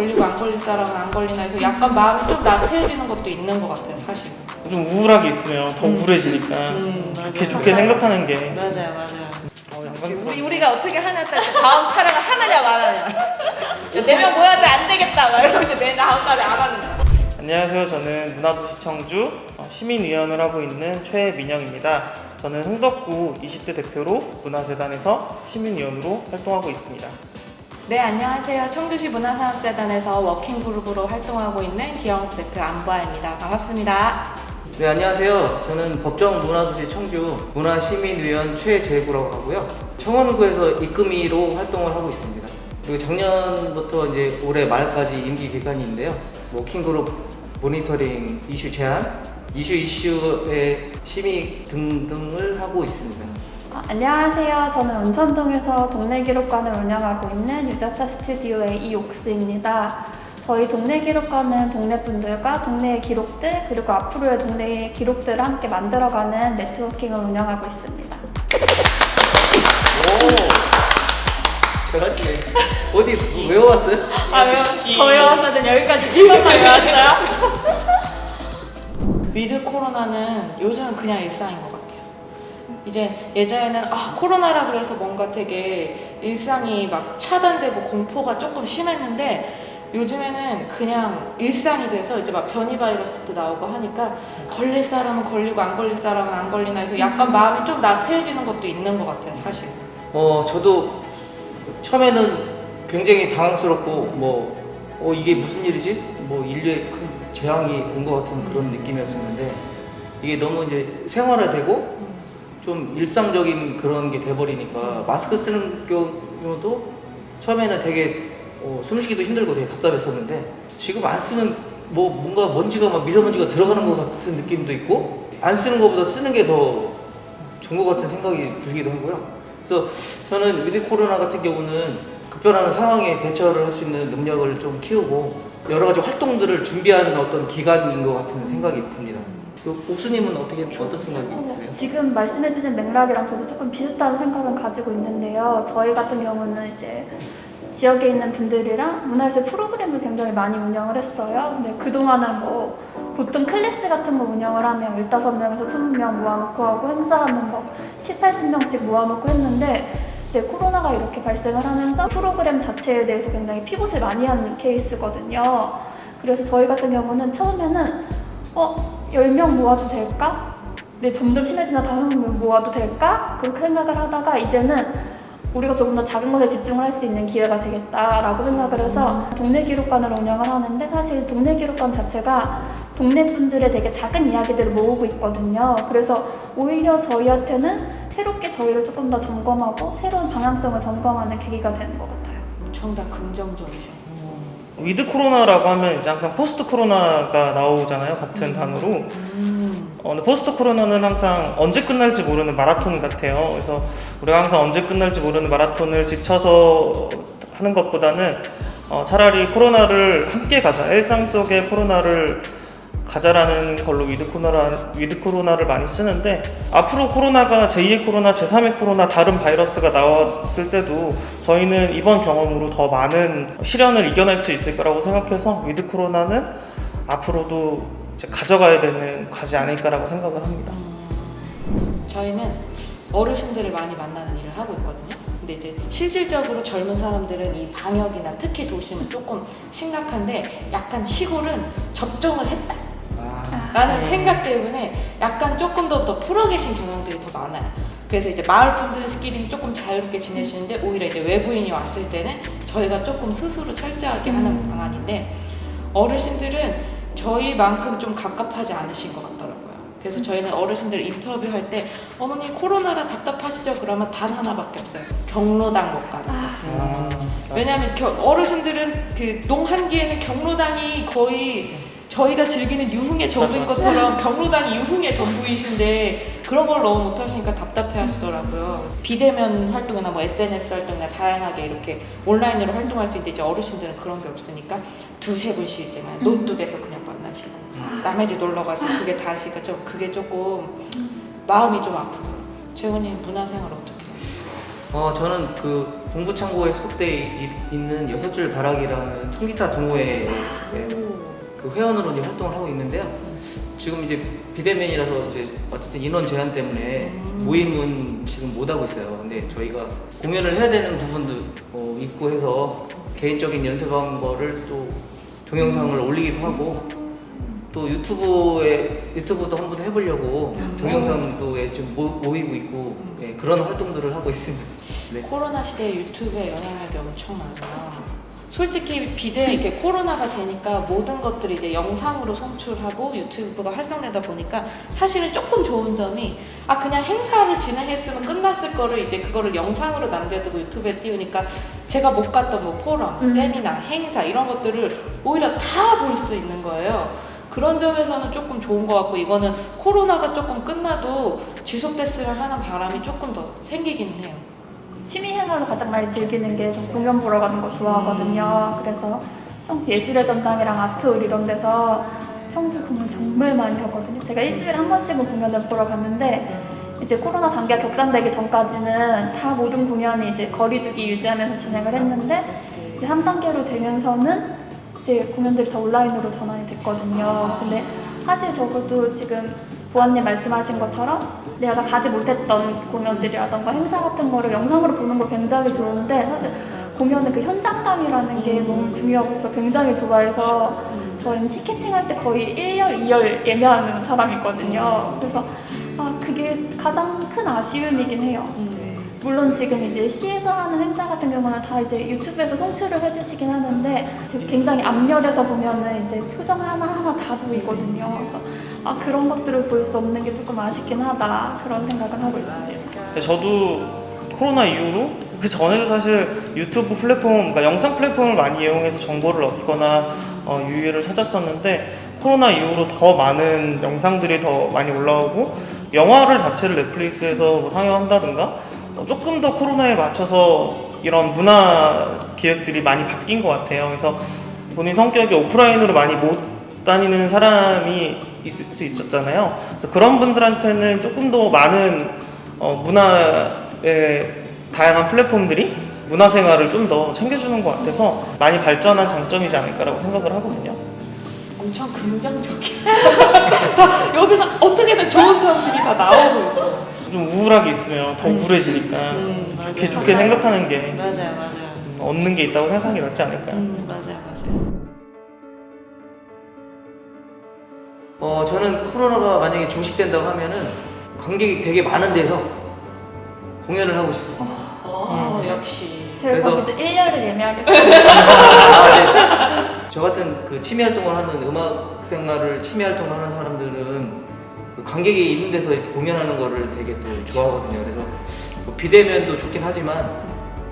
걸리고 안 걸릴 사람은 안 걸리나 해서 약간 마음이 좀 나태해지는 것도 있는 것 같아요, 사실. 좀 우울하게 있으면 더 우울해지니까 좋게 생각하는 게. 맞아요. 우리가 어떻게 하냐에 따라서 다음 촬영을 하느냐 말하냐. 4명 모여도 안 되겠다 막 이러고 이제 내 다음 달에 안 하는 거야. 안녕하세요. 저는 문화도시 청주 시민위원을 하고 있는 최민영입니다. 저는 흥덕구 20대 대표로 문화재단에서 시민위원으로 활동하고 있습니다. 네, 안녕하세요. 청주시 문화산업재단에서 워킹그룹으로 활동하고 있는 기영욱 대표 안보아입니다. 반갑습니다. 네, 안녕하세요. 저는 법정 문화도시 청주 문화시민위원 최재구라고 하고요. 청원구에서 입금위로 활동을 하고 있습니다. 그리고 작년부터 이제 올해 말까지 임기 기간인데요. 워킹그룹 모니터링 이슈 제안, 이슈의 심의 등등을 하고 있습니다. 안녕하세요. 저는 온천동에서 동네 기록관을 운영하고 있는 유자차 스튜디오의 이옥수입니다. 저희 동네 기록관은 동네 분들과 동네의 기록들 그리고 앞으로의 동네의 기록들을 함께 만들어가는 네트워킹을 운영하고 있습니다. 오, 잘하시네. 어디 외워왔어요? 더 외웠어야 되는 여기까지 1번만 외웠어요? 위드 코로나는 요즘은 그냥 일상인 것 같아요. 이제 예전에는 코로나라 그래서 뭔가 되게 일상이 막 차단되고 공포가 조금 심했는데 요즘에는 그냥 일상이 돼서 이제 막 변이 바이러스도 나오고 하니까 걸릴 사람은 걸리고 안 걸릴 사람은 안 걸리나 해서 약간 마음이 좀 나태해지는 것도 있는 것 같아요, 사실. 저도 처음에는 굉장히 당황스럽고 이게 무슨 일이지? 인류의 큰 재앙이 온 것 같은 그런 느낌이었었는데 이게 너무 이제 생활화되고 좀 일상적인 그런 게 돼버리니까 마스크 쓰는 경우도 처음에는 되게 숨쉬기도 힘들고 되게 답답했었는데 지금 안 쓰면 뭔가 먼지가 막 미세먼지가 들어가는 것 같은 느낌도 있고 안 쓰는 것보다 쓰는 게 더 좋은 것 같은 생각이 들기도 하고요. 그래서 저는 위드 코로나 같은 경우는 급변하는 상황에 대처를 할 수 있는 능력을 좀 키우고 여러 가지 활동들을 준비하는 어떤 기간인 것 같은 생각이 듭니다. 옥수님은 어떤 생각이 드세요? 지금 말씀해주신 맥락이랑 저도 조금 비슷한 생각은 가지고 있는데요. 저희 같은 경우는 이제 지역에 있는 분들이랑 문화예술 프로그램을 굉장히 많이 운영을 했어요. 근데 그동안은 보통 클래스 같은 거 운영을 하면 15명에서 20명 모아놓고 하고 행사하면 7, 80명씩 모아놓고 했는데 이제 코로나가 이렇게 발생을 하면서 프로그램 자체에 대해서 굉장히 피봇을 많이 하는 케이스거든요. 그래서 저희 같은 경우는 처음에는 10명 모아도 될까? 근데 점점 심해지면 5명 모아도 될까? 그렇게 생각을 하다가 이제는 우리가 조금 더 작은 것에 집중을 할 수 있는 기회가 되겠다라고 생각을 해서 동네 기록관을 운영을 하는데 사실 동네 기록관 자체가 동네 분들의 되게 작은 이야기들을 모으고 있거든요. 그래서 오히려 저희한테는 새롭게 저희를 조금 더 점검하고 새로운 방향성을 점검하는 계기가 되는 것 같아요. 엄청 다 긍정적이죠. 위드 코로나라고 하면 이제 항상 포스트 코로나가 나오잖아요. 같은 단어로. 근데 포스트 코로나는 항상 언제 끝날지 모르는 마라톤 같아요. 그래서 우리가 항상 언제 끝날지 모르는 마라톤을 지쳐서 하는 것보다는 차라리 코로나를 함께 가자. 일상 속의 코로나를 가자라는 걸로 위드 코로나를 많이 쓰는데 앞으로 코로나가 제2의 코로나, 제3의 코로나 다른 바이러스가 나왔을 때도 저희는 이번 경험으로 더 많은 시련을 이겨낼 수 있을 거라고 생각해서 위드 코로나는 앞으로도 이제 가져가야 되는 과제 아닐까라고 생각을 합니다. 저희는 어르신들을 많이 만나는 일을 하고 있거든요. 근데 이제 실질적으로 젊은 사람들은 이 방역이나 특히 도심은 조금 심각한데 약간 시골은 접종을 했다 라는 생각 때문에 약간 조금 더 풀어 계신 경향들이 더 많아요. 그래서 이제 마을 분들끼리는 조금 자유롭게 지내시는데 오히려 이제 외부인이 왔을 때는 저희가 조금 스스로 철저하게 하는 방안인데 어르신들은 저희만큼 좀 갑갑하지 않으신 것 같더라고요. 그래서 저희는 어르신들 인터뷰할 때 어머니 코로나라 답답하시죠? 그러면 단 하나밖에 없어요. 경로당 못 가는 거. 왜냐하면 어르신들은 그 농한기에는 경로당이 거의 저희가 즐기는 유흥의 전부인 것처럼 경로당이 유흥의 전부이신데 그런 걸 너무 못하시니까 답답해 하시더라고요. 비대면 활동이나 SNS 활동이나 다양하게 이렇게 온라인으로 활동할 수 있는데 이제 어르신들은 그런 게 없으니까 두세 분씩 이제 논뚝에서 그냥 만나시고 남의 집 놀러가지고 그게 조금 마음이 좀 아프더라고요. 최근에 문화생활 어떻게 해요? 저는 동부창고에 소속돼 있는 6줄 바락이라는 통기타 동호회 그 회원으로 이제 활동을 하고 있는데요. 지금 이제 비대면이라서 이제 어쨌든 인원 제한 때문에 모임은 지금 못 하고 있어요. 근데 저희가 공연을 해야 되는 부분도 있고 해서 개인적인 연습한 거를 또 동영상을 올리기도 하고 또 유튜브도 한번 해보려고 동영상도 좀 모이고 있고 그런 활동들을 하고 있습니다. 네. 코로나 시대에 유튜브의 영향력이 엄청 많아요. 솔직히 이렇게 코로나가 되니까 모든 것들이 이제 영상으로 송출하고 유튜브가 활성되다 보니까 사실은 조금 좋은 점이 그냥 행사를 진행했으면 끝났을 거를 이제 그거를 영상으로 남겨두고 유튜브에 띄우니까 제가 못 갔던 뭐 포럼, 세미나, 행사 이런 것들을 오히려 다 볼 수 있는 거예요. 그런 점에서는 조금 좋은 것 같고 이거는 코로나가 조금 끝나도 지속됐으면 하는 바람이 조금 더 생기긴 해요. 취미생활로 가장 많이 즐기는 게 저 공연 보러 가는 거 좋아하거든요. 그래서 청주 예술의 전당이랑 아트홀 이런 데서 청주 공연 정말 많이 하거든요. 제가 일주일에 한 번씩은 공연을 보러 갔는데 이제 코로나 단계가 격상되기 전까지는 다 모든 공연이 이제 거리두기 유지하면서 진행을 했는데 이제 3단계로 되면서는 이제 공연들이 다 온라인으로 전환이 됐거든요. 근데 사실 적어도 지금 보아님 말씀하신 것처럼 내가 가지 못했던 공연들이라던가 행사 같은 거를 영상으로 보는 거 굉장히 좋은데 사실 공연의 그 현장감이라는 게 너무 중요하고 저 굉장히 좋아해서 저희는 티켓팅 할 때 거의 1열, 2열 예매하는 사람이거든요. 그래서 그게 가장 큰 아쉬움이긴 해요. 물론 지금 이제 시에서 하는 행사 같은 경우는 다 이제 유튜브에서 송출을 해주시긴 하는데 굉장히 앞열에서 보면은 이제 표정 하나하나 다 보이거든요. 그래서 그런 것들을 볼 수 없는 게 조금 아쉽긴 하다 그런 생각은 하고 있습니다. 저도 코로나 이후로 그 전에도 사실 유튜브 플랫폼, 그러니까 영상 플랫폼을 많이 이용해서 정보를 얻거나 유희를 찾았었는데 코로나 이후로 더 많은 영상들이 더 많이 올라오고 영화를 자체를 넷플릭스에서 뭐 상영한다든가 조금 더 코로나에 맞춰서 이런 문화 기획들이 많이 바뀐 것 같아요. 그래서 본인 성격이 오프라인으로 많이 못 다니는 사람이 있을 수 있었잖아요. 그래서 그런 분들한테는 조금 더 많은 문화의 다양한 플랫폼들이 문화생활을 좀 더 챙겨주는 것 같아서 많이 발전한 장점이지 않을까라고 생각을 하거든요. 엄청 긍정적이야. 다 여기서 어떻게든 좋은 점들이 다 나오고 있어. 좀 우울하게 있으면 더 우울해지니까 좋게 생각하는 게 맞아요. 얻는 게 있다고 생각하는 게 낫지 않을까요? 맞아요. 저는 코로나가 만약에 종식된다고 하면은 관객이 되게 많은 데서 공연을 하고 싶어요. 역시. 제가 그래서- 거기도 1열을 예매하겠습니다. 네. 저 같은 그 취미 활동을 하는 음악 생활을 취미 활동을 하는 사람들은 그 관객이 있는 데서 이렇게 공연하는 거를 되게 또 좋아하거든요. 그래서 뭐 비대면도 좋긴 하지만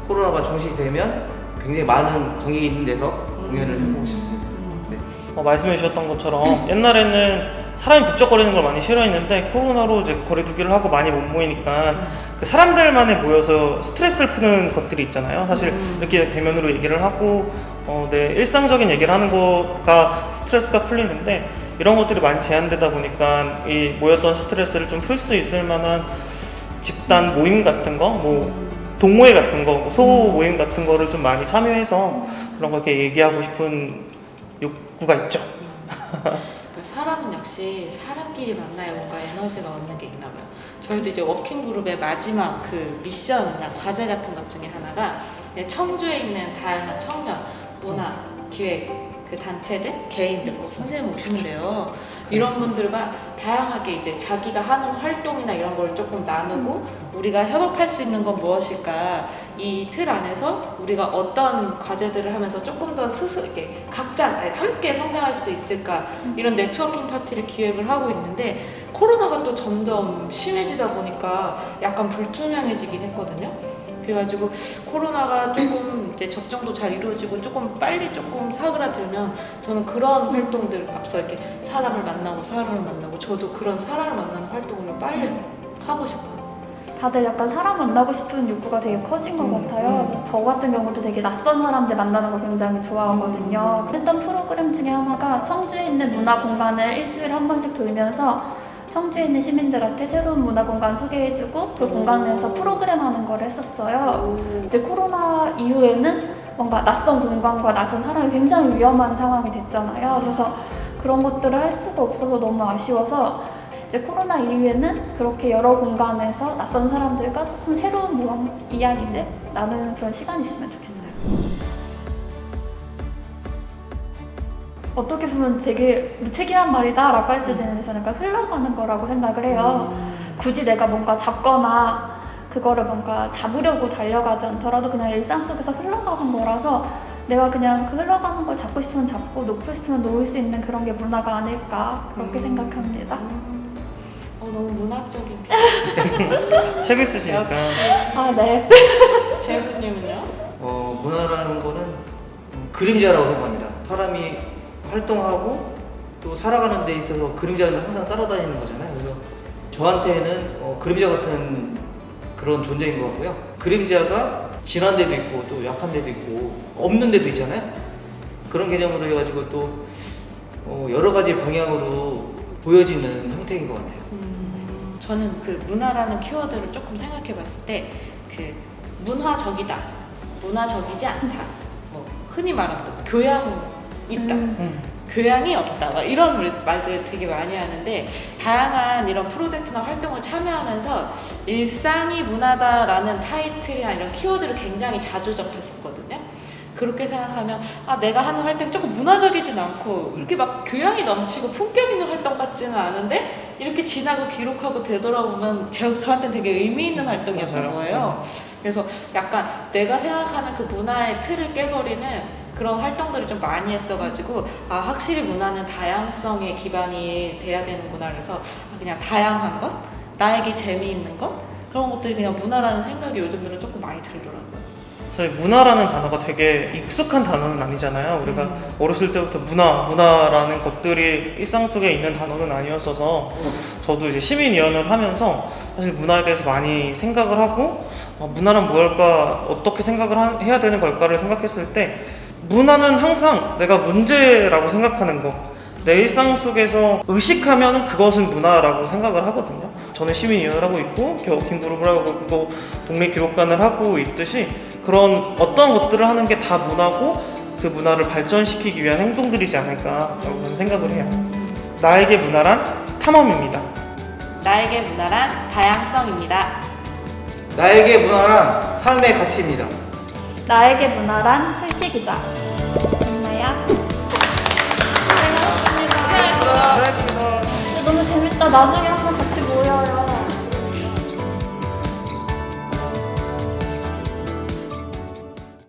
코로나가 종식되면 굉장히 많은 관객이 있는 데서 공연을 해보고 싶습니다. 네. 말씀해 주셨던 것처럼 옛날에는 사람이 북적거리는 걸 많이 싫어했는데 코로나로 이제 거리두기를 하고 많이 못 모이니까 그 사람들만에 모여서 스트레스를 푸는 것들이 있잖아요. 사실 이렇게 대면으로 얘기를 하고 내 일상적인 얘기를 하는 거가 스트레스가 풀리는데 이런 것들이 많이 제한되다 보니까 이 모였던 스트레스를 좀 풀 수 있을 만한 집단 모임 같은 거, 뭐 동호회 같은 거, 소호 모임 같은 거를 좀 많이 참여해서 그런 거 이렇게 얘기하고 싶은 욕구가 있죠. 사람은 역시 사람끼리 만나야 뭔가 에너지가 얻는 게 있나 봐요. 저희도 이제 워킹그룹의 마지막 그 미션이나 과제 같은 것 중에 하나가 청주에 있는 다양한 청년, 문화, 기획 그 단체들, 개인들, 선생님 오시면 돼요. 이런 분들과 다양하게 이제 자기가 하는 활동이나 이런 걸 조금 나누고 우리가 협업할 수 있는 건 무엇일까, 이 틀 안에서 우리가 어떤 과제들을 하면서 조금 더 스스로 이렇게 각자 함께 성장할 수 있을까, 이런 네트워킹 파티를 기획을 하고 있는데 코로나가 또 점점 심해지다 보니까 약간 불투명해지긴 했거든요. 그래가지고 코로나가 조금 이제 접종도 잘 이루어지고 조금 빨리 조금 사그라들면 저는 그런 활동들, 앞서 이렇게 사람을 만나고 저도 그런 사람을 만나는 활동을 빨리 하고 싶어요. 다들 약간 사람 만나고 싶은 욕구가 되게 커진 것 같아요. 저 같은 경우도 되게 낯선 사람들 만나는 거 굉장히 좋아하거든요. 했던 프로그램 중에 하나가 청주에 있는 문화 공간을 일주일에 한 번씩 돌면서 청주에 있는 시민들한테 새로운 문화 공간 소개해주고 그 공간 내에서 프로그램 하는 걸 했었어요. 이제 코로나 이후에는 뭔가 낯선 공간과 낯선 사람이 굉장히 위험한 상황이 됐잖아요. 그래서 그런 것들을 할 수가 없어서 너무 아쉬워서 이제 코로나 이후에는 그렇게 여러 공간에서 낯선 사람들과 조금 새로운 이야기들 나누는 그런 시간이 있으면 좋겠어요. 어떻게 보면 되게 무책임한 말이다 라고 할 수도 있는데 저는 약간 흘러가는 거라고 생각을 해요. 굳이 내가 뭔가 잡거나 그거를 뭔가 잡으려고 달려가지 않더라도 그냥 일상 속에서 흘러가는 거라서 내가 그냥 그 흘러가는 걸 잡고 싶으면 잡고 놓고 싶으면 놓을 수 있는 그런 게 문화가 아닐까 그렇게 생각합니다. 너무 문학적인 표현. 책을 쓰시니까. 아, 네. 재훈님은요? 문화라는 거는 그림자라고 생각합니다. 사람이 활동하고 또 살아가는 데 있어서 그림자는 항상 따라다니는 거잖아요. 그래서 저한테는 그림자 같은 그런 존재인 것 같고요. 그림자가 진한 데도 있고 또 약한 데도 있고 없는 데도 있잖아요. 그런 개념으로 해가지고 또 여러 가지 방향으로 보여지는 형태인 것 같아요. 저는 그 문화라는 키워드를 조금 생각해 봤을 때 그 문화적이다, 문화적이지 않다, 뭐 흔히 말하는 또 교양 있다, 교양이 없다, 막 이런 말들 되게 많이 하는데 다양한 이런 프로젝트나 활동을 참여하면서 일상이 문화다라는 타이틀이나 이런 키워드를 굉장히 자주 접했었거든요. 그렇게 생각하면 내가 하는 활동이 조금 문화적이진 않고 이렇게 막 교양이 넘치고 품격 있는 활동 같지는 않은데 이렇게 지나고 기록하고 되돌아보면 저한테는 되게 의미 있는 활동이었던 맞아요. 거예요. 그래서 약간 내가 생각하는 그 문화의 틀을 깨버리는 그런 활동들을 좀 많이 했어가지고 확실히 문화는 다양성의 기반이 돼야 되는구나. 그래서 그냥 다양한 것, 나에게 재미있는 것 그런 것들이 그냥 문화라는 생각이 요즘 들은 조금 많이 들더라고요. 저희 문화라는 단어가 되게 익숙한 단어는 아니잖아요. 우리가 어렸을 때부터 문화라는 것들이 일상 속에 있는 단어는 아니었어서 저도 이제 시민위원회를 하면서 사실 문화에 대해서 많이 생각을 하고 문화란 무엇일까, 어떻게 생각을 해야 되는 걸까를 생각했을 때 문화는 항상 내가 문제라고 생각하는 것, 내 일상 속에서 의식하면 그것은 문화라고 생각을 하거든요. 저는 시민위원회를 하고 있고 겨우킹그룹을 하고 있고 동네 기록관을 하고 있듯이 그런 어떤 것들을 하는 게 다 문화고 그 문화를 발전시키기 위한 행동들이지 않을까 저는 생각을 해요. 나에게 문화란 탐험입니다. 나에게 문화란 다양성입니다. 나에게 문화란 삶의 가치입니다. 나에게 문화란 회식이다. 됐나요? 고생하셨습니다. 너무 재밌다. 나중에 한번